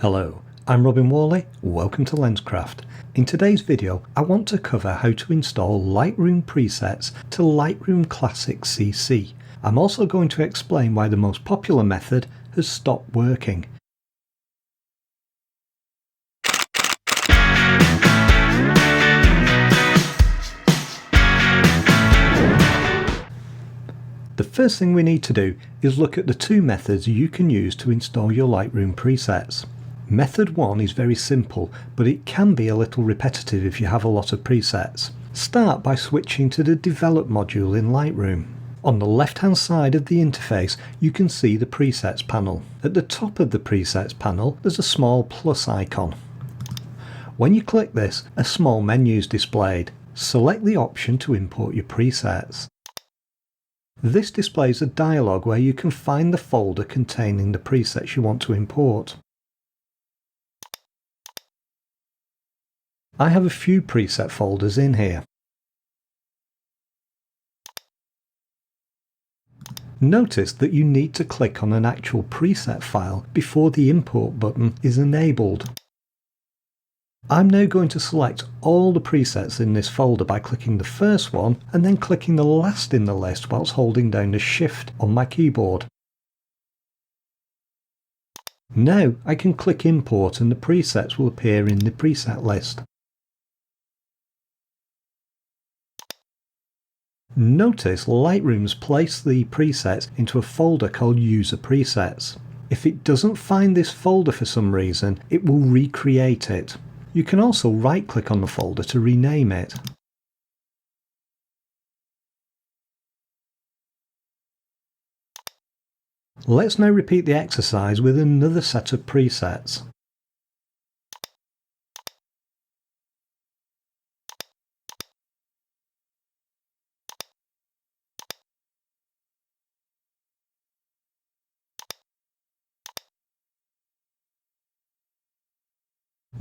Hello, I'm Whalley, welcome to Lenscraft. In today's video I want to cover how to install Lightroom Presets to Lightroom Classic CC. I'm also going to explain why the most popular method has stopped working. The first thing we need to do is look at the two methods you can use to install your Lightroom presets. Method 1 is very simple, but it can be a little repetitive if you have a lot of presets. Start by switching to the Develop module in Lightroom. On the left hand side of the interface you can see the Presets panel. At the top of the Presets panel there's a small plus icon. When you click this, a small menu is displayed. Select the option to import your presets. This displays a dialog where you can find the folder containing the presets you want to import. I have a few preset folders in here. Notice that you need to click on an actual preset file before the import button is enabled. I'm now going to select all the presets in this folder by clicking the first one and then clicking the last in the list whilst holding down the Shift on my keyboard. Now I can click Import and the presets will appear in the preset list. Notice Lightroom's placed the presets into a folder called User Presets. If it doesn't find this folder for some reason, it will recreate it. You can also right-click on the folder to rename it. Let's now repeat the exercise with another set of presets.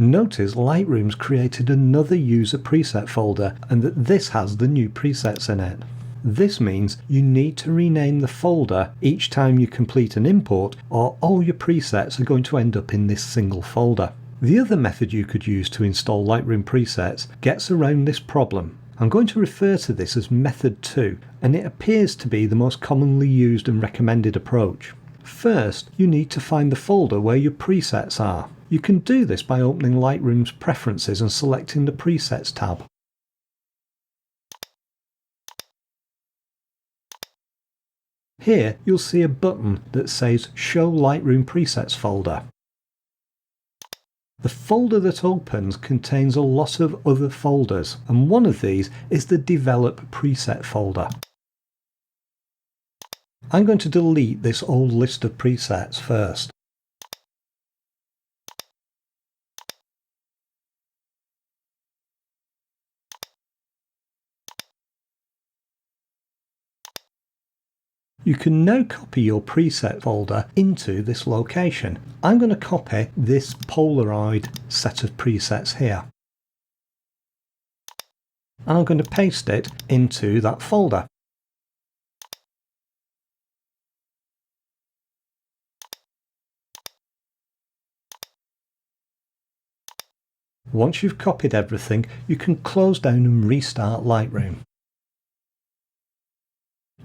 Notice Lightroom's created another user preset folder and that this has the new presets in it. This means you need to rename the folder each time you complete an import or all your presets are going to end up in this single folder. The other method you could use to install Lightroom presets gets around this problem. I'm going to refer to this as method 2 and it appears to be the most commonly used and recommended approach. First, you need to find the folder where your presets are. You can do this by opening Lightroom's Preferences and selecting the Presets tab. Here you'll see a button that says Show Lightroom Presets folder. The folder that opens contains a lot of other folders, and one of these is the Develop Preset folder. I'm going to delete this old list of presets first. You can now copy your preset folder into this location. I'm going to copy this Polaroid set of presets here. And I'm going to paste it into that folder. Once you've copied everything, you can close down and restart Lightroom.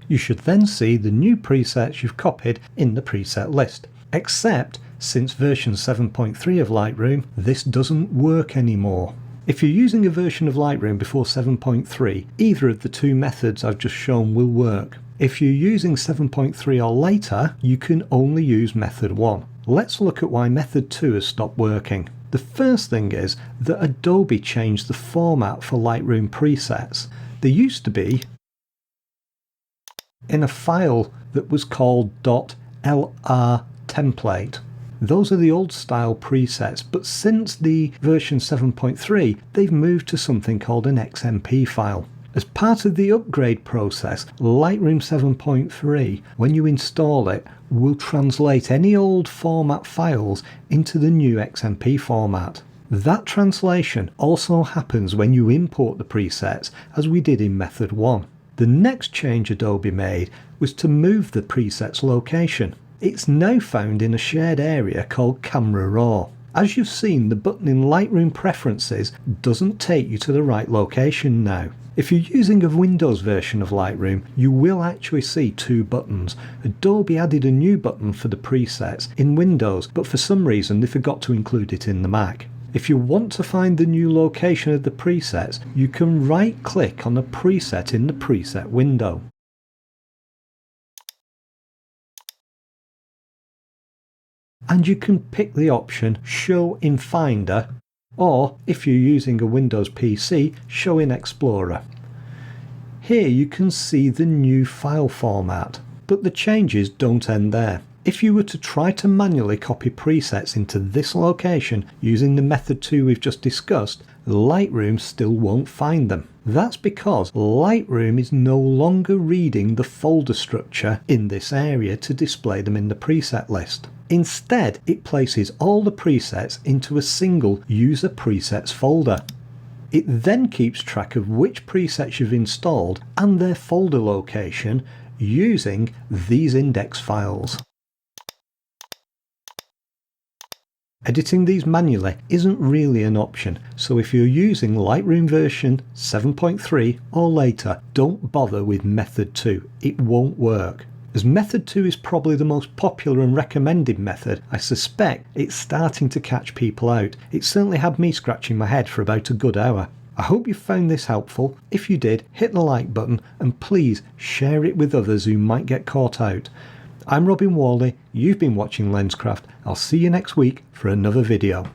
You should then see the new presets you've copied in the preset list, except since version 7.3 of Lightroom, this doesn't work anymore. If you're using a version of Lightroom before 7.3, either of the two methods I've just shown will work. If you're using 7.3 or later, you can only use method 1. Let's look at why method 2 has stopped working. The first thing is that Adobe changed the format for Lightroom presets. There used to be in a file that was called .lr template. Those are the old style presets, but since the version 7.3 they've moved to something called an XMP file. As part of the upgrade process, Lightroom 7.3, when you install it, will translate any old format files into the new XMP format. That translation also happens when you import the presets, as we did in method 1. The next change Adobe made was to move the preset's location. It's now found in a shared area called Camera Raw. As you've seen, the button in Lightroom Preferences doesn't take you to the right location now. If you're using a Windows version of Lightroom, you will actually see two buttons. Adobe added a new button for the presets in Windows, but for some reason they forgot to include it in the Mac. If you want to find the new location of the presets, you can right-click on a preset in the preset window. And you can pick the option Show in Finder, or if you're using a Windows PC, Show in Explorer. Here you can see the new file format, but the changes don't end there. If you were to try to manually copy presets into this location using the method 2 we've just discussed, Lightroom still won't find them. That's because Lightroom is no longer reading the folder structure in this area to display them in the preset list. Instead, it places all the presets into a single User Presets folder. It then keeps track of which presets you've installed and their folder location using these index files. Editing these manually isn't really an option, so if you're using Lightroom version 7.3 or later, don't bother with method 2, it won't work. As method 2 is probably the most popular and recommended method, I suspect it's starting to catch people out. It certainly had me scratching my head for about a good hour. I hope you found this helpful. If you did, hit the like button and please share it with others who might get caught out. I'm Whalley, you've been watching Lenscraft. I'll see you next week for another video.